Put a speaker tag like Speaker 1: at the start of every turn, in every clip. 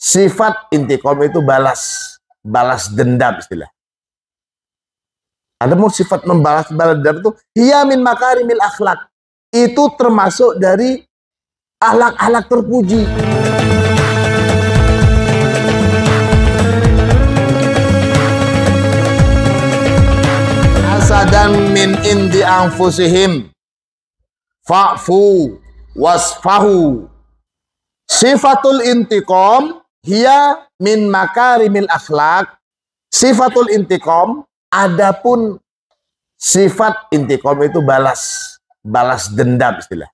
Speaker 1: Sifat intiqam itu balas dendam istilah. Ada mau sifat balas dendam itu hiya min makarimil akhlak. Itu termasuk dari akhlak-akhlak terpuji. Asadan min indi anfusihim fa'fu wasfahu. Sifatul intiqam hiya min makarimil akhlak. Sifatul intiqam, adapun sifat intiqam itu balas dendam istilah.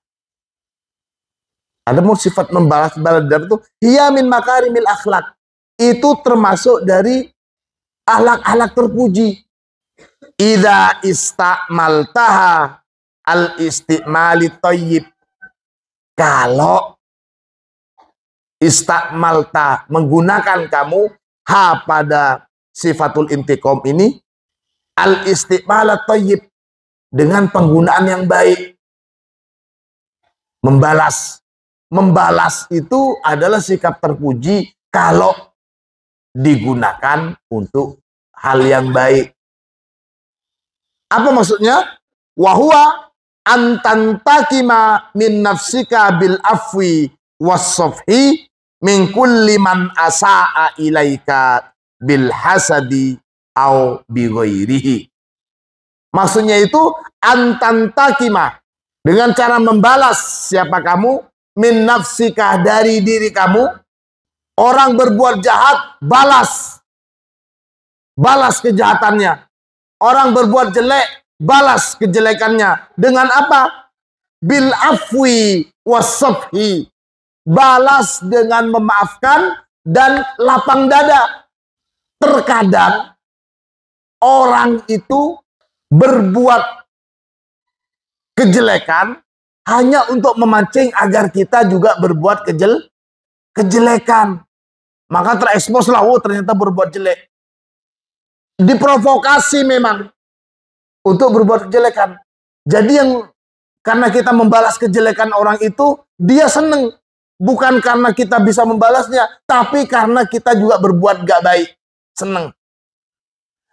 Speaker 1: Ada mau sifat membalas dendam itu hiya min makarimil akhlak. Itu termasuk dari akhlak-akhlak terpuji. Idza istakmaltaha al istimali thayyib. Kalau istakmalta, menggunakan kamu ha pada sifatul intiqam ini al istimala thayyib, dengan penggunaan yang baik. Membalas itu adalah sikap terpuji kalau digunakan untuk hal yang baik. Apa maksudnya? Wahuwa antantakima min nafsika bil afwi wassafhi min kulli man asa'a ilaika bil hasadi au bi ghairihi. Maksudnya itu antantakima, dengan cara membalas siapa kamu, min nafsika, dari diri kamu. Orang berbuat jahat, balas kejahatannya. Orang berbuat jelek, balas kejelekannya. Dengan apa? Bil afwi wasafhi. Balas dengan memaafkan dan lapang dada. Terkadang orang itu berbuat kejelekan hanya untuk memancing agar kita juga berbuat kejelekan. Maka terekspos lah, oh ternyata berbuat jelek. Diprovokasi memang untuk berbuat kejelekan. Jadi karena kita membalas kejelekan orang itu, dia seneng. Bukan karena kita bisa membalasnya, tapi karena kita juga berbuat gak baik. Seneng.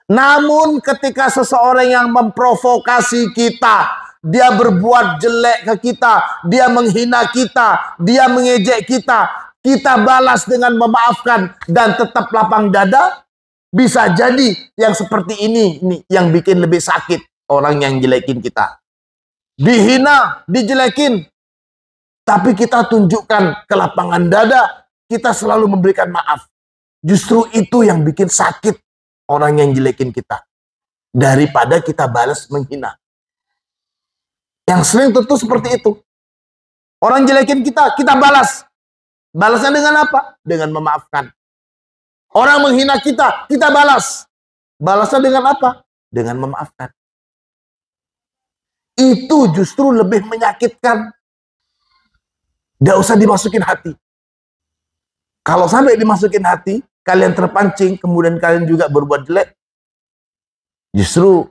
Speaker 1: Namun ketika seseorang yang memprovokasi kita, dia berbuat jelek ke kita, dia menghina kita, dia mengejek kita, kita balas dengan memaafkan dan tetap lapang dada, bisa jadi yang seperti ini yang bikin lebih sakit orang yang jelekin kita. Dihina, dijelekin, tapi kita tunjukkan kelapangan dada, kita selalu memberikan maaf. Justru itu yang bikin sakit orang yang jelekin kita, daripada kita balas menghina. Yang sering tentu seperti itu. Orang jelekin kita, kita balas. Balasnya dengan apa? Dengan memaafkan. Orang menghina kita, kita balas. Balasnya dengan apa? Dengan memaafkan. Itu justru lebih menyakitkan. Tidak usah dimasukin hati. Kalau sampai dimasukin hati, kalian terpancing, kemudian kalian juga berbuat jelek, justru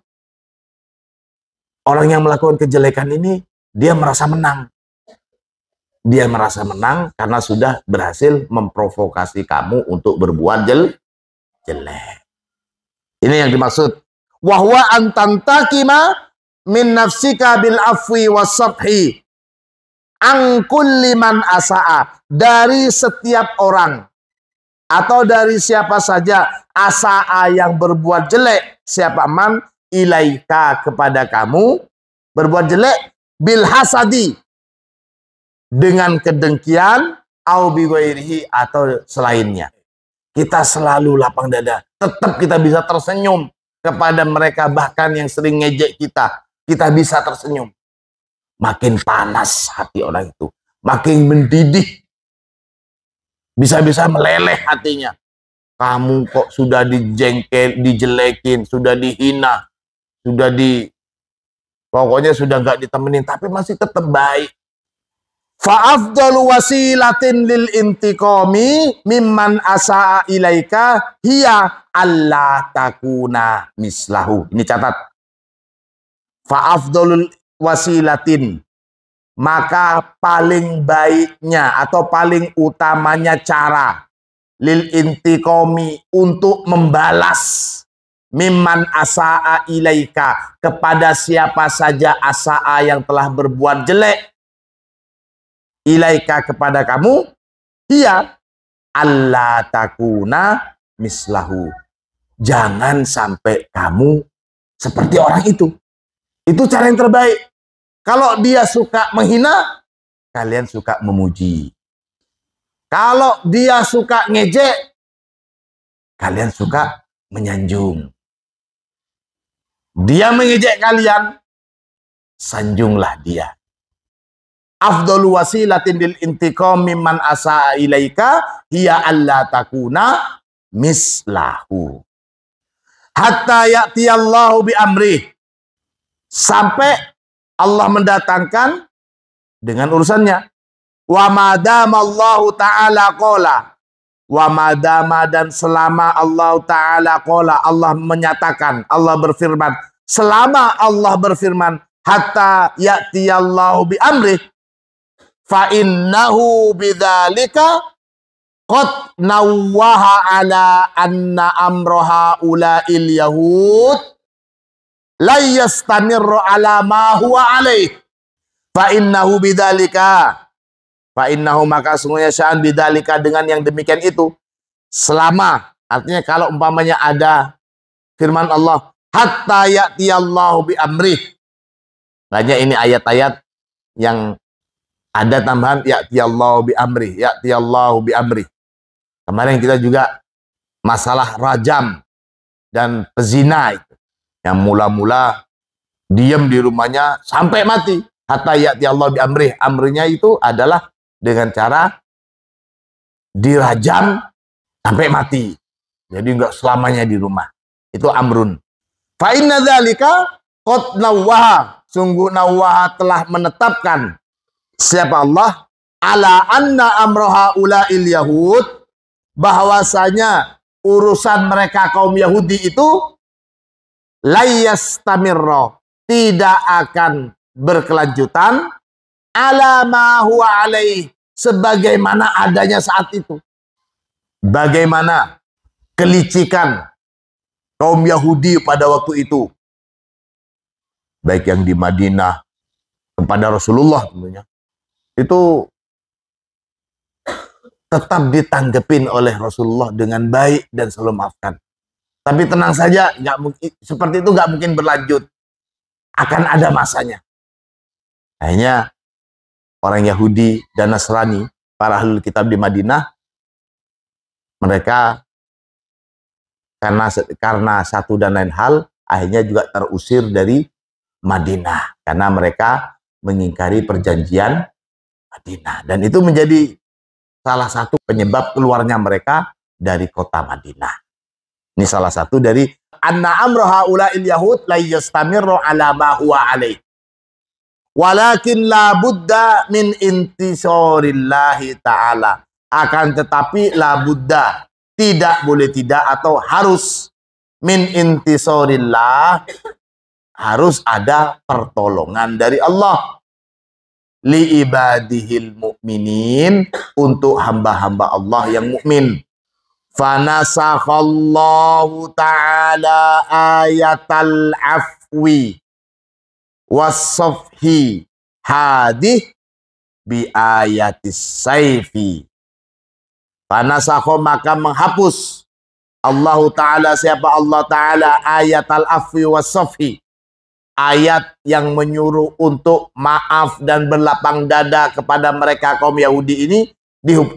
Speaker 1: orang yang melakukan kejelekan ini, dia merasa menang. Dia merasa menang karena sudah berhasil memprovokasi kamu untuk berbuat jelek. Ini yang dimaksud. Wahwa antantakima min nafsika bil afwi wasabhi an kulli man asa'a, dari setiap orang atau dari siapa saja asa'a yang berbuat jelek, siapa man ilaika, kepada kamu, berbuat jelek, bil hasadi, dengan kedengkian, au bi ghairihi, atau selainnya. Kita selalu lapang dada, tetap kita bisa tersenyum kepada mereka, bahkan yang sering ngejek kita bisa tersenyum. Makin panas hati orang itu, makin mendidih, bisa-bisa meleleh hatinya. Kamu kok sudah dijelekin, sudah dihina, pokoknya sudah gak ditemenin, tapi masih tetap baik. Fa'afdalu wasilatin lil intiqami mimman asa'a ilaika hiya alla takuna mislahu. Ini catat. Fa'afdalul wasilatin, maka paling baiknya atau paling utamanya cara lil intiqami, untuk membalas, mimman asaa ilaika, kepada siapa saja asaa yang telah berbuat jelek, ilaika, kepada kamu, hiya alla takuna mislahu, jangan sampai kamu seperti orang itu. Itu cara yang terbaik. Kalau dia suka menghina, kalian suka memuji. Kalau dia suka ngejek, kalian suka menyanjung. Dia mengejek kalian, sanjunglah dia. Afdalu wasilatin lil intiqam mimman asaa ilaika hiya alla takuna mislahu. Hatta ya'tiyallahu bi amrih, sampai Allah mendatangkan dengan urusannya. Wa madama Allah Ta'ala qala, wa madama, dan selama Allah Ta'ala qala, Allah menyatakan, Allah berfirman, selama Allah berfirman, hatta ya'tiyallahu bi amrih, fa innahu bidzalika qad nawwaha ala anna amroha ula'il yahud la yastamirru ala ma huwa alaih. Fa innahu bidzalika, fa innahu, maka sungguhnya sya'an bidzalika, dengan yang demikian itu, selama, artinya kalau umpamanya ada firman Allah, hatta ya'tiyallahu bi amrih. Banyak ini ayat-ayat yang ada tambahan ya'tiyallahu bi amrih, ya'tiyallahu bi amrih. Kemarin kita juga masalah rajam dan pezina itu, yang mula-mula diam di rumahnya sampai mati. Hatta ya'tiyallahu bi amrih. Amrinya itu adalah dengan cara dirajam sampai mati. Jadi enggak selamanya di rumah. Itu amrun. Fa inna dzalika qad nawwaha, sungguh nawwaha telah menetapkan siapa Allah, ala anna amroha ula'il yahud, bahwasanya urusan mereka kaum Yahudi itu layastamirro, tidak akan berkelanjutan, ala ma huwa alaih, sebagaimana adanya saat itu. Bagaimana kelicikan kaum Yahudi pada waktu itu, baik yang di Madinah kepada Rasulullah tentunya, itu tetap ditanggepin oleh Rasulullah dengan baik dan selalu maafkan. Tapi tenang saja, nggak mungkin seperti itu, nggak mungkin berlanjut. Akan ada masanya. Akhirnya orang Yahudi dan Nasrani, para ahlul kitab di Madinah, mereka karena satu dan lain hal, akhirnya juga terusir dari Madinah karena mereka mengingkari perjanjian Madinah, dan itu menjadi salah satu penyebab keluarnya mereka dari kota Madinah. Ini salah satu dari anna amroha ula'il yahud la yastamirru ala ma huwa alaih. Walakin la budda min intisarillahi ta'ala. Akan tetapi la budda, tidak boleh tidak atau harus, min intisarillah, harus ada pertolongan dari Allah. Li ibadihil mu'minin, untuk hamba-hamba Allah yang mukmin. Fanasakhallahu ta'ala ayatal afwi wassafhi hadih bi ayatis sayfi. Fanasakho, maka menghapus Allah Ta'ala, siapa Allah Ta'ala, ayatal afwi wassafhi, ayat yang menyuruh untuk maaf dan berlapang dada kepada mereka kaum Yahudi ini,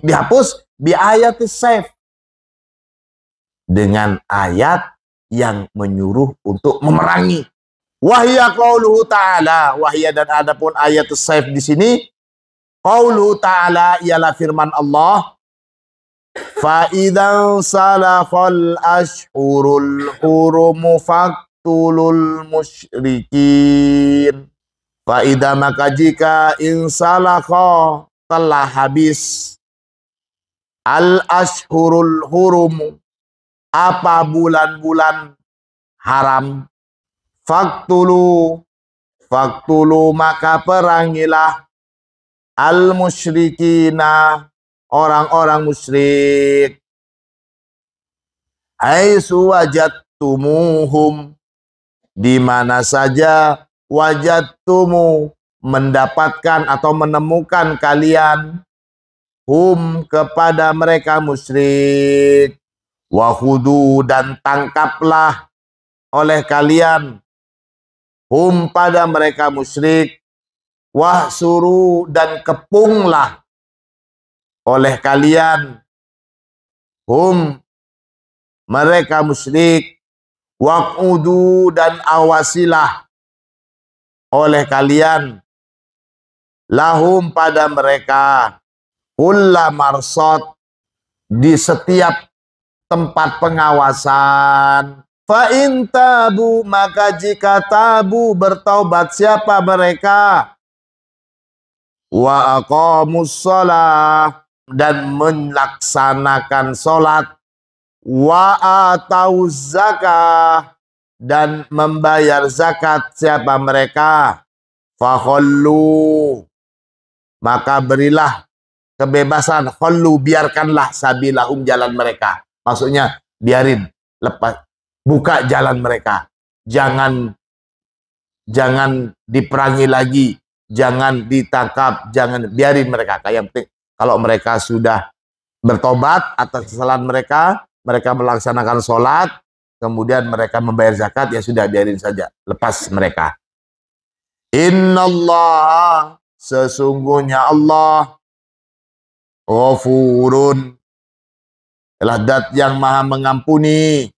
Speaker 1: dihapus bi ayatis sayf, dengan ayat yang menyuruh untuk memerangi. Wahya qauluhu ta'ala, wahya dan adapun ayat sayf di sini, qauluhu ta'ala ialah firman Allah, fa idzan salakhal ashhurul hurum faqtulul musyrikin. Fa idza, maka jika insalakha, telah habis, al ashhurul hurum, apa bulan-bulan haram, faktulu, maka perangilah, al musyrikina, orang-orang musyrik, Haitsu wajadtumuhum, di mana saja wajadtumu, mendapatkan atau menemukan kalian, hum, kepada mereka musyrik, wahudu, dan tangkaplah oleh kalian, hum, pada mereka musyrik, wahsuru, dan kepunglah oleh kalian, hum, mereka musyrik, waqudu, dan awasilah oleh kalian, lahum, pada mereka, kulla marsad, di setiap tempat pengawasan. Fa in tabu, maka jika tabu, bertaubat siapa mereka, wa aqamus shalah, dan melaksanakan salat, wa atauz zakah, dan membayar zakat siapa mereka, fakhallu, maka berilah kebebasan, khallu, biarkanlah, sabilahum, jalan mereka. Maksudnya biarin, lepas, buka jalan mereka. Jangan diperangi lagi, jangan ditangkap, jangan, biarin mereka. Kayak penting kalau mereka sudah bertobat atas kesalahan mereka, mereka melaksanakan sholat, kemudian mereka membayar zakat, ya sudah, biarin saja, lepas mereka. Innallaha, sesungguhnya Allah, Ghafurun, adalah zat yang maha mengampuni,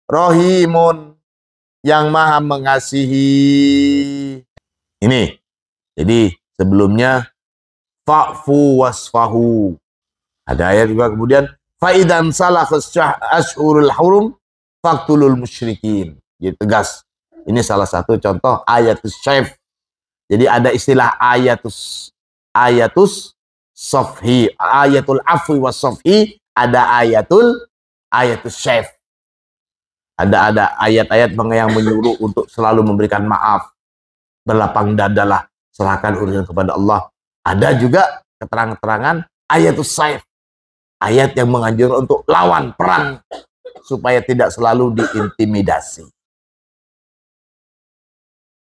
Speaker 1: Rahimun, yang maha mengasihi. Ini, jadi sebelumnya fa'fu wasfahu. Ada ayat juga kemudian fa'idan salakhus ashurul hurum faqtulul musyrikin. Jadi tegas. Ini salah satu contoh ayatus syaif. Jadi ada istilah ayatus sofhi, ayatul afwi was sofhi, ada ayatus syaif. Ada ayat-ayat yang menyuruh untuk selalu memberikan maaf, berlapang dadalah, serahkan urusan kepada Allah. Ada juga keterangan-keterangan ayatus syaif, ayat yang menganjurkan untuk lawan perang supaya tidak selalu diintimidasi.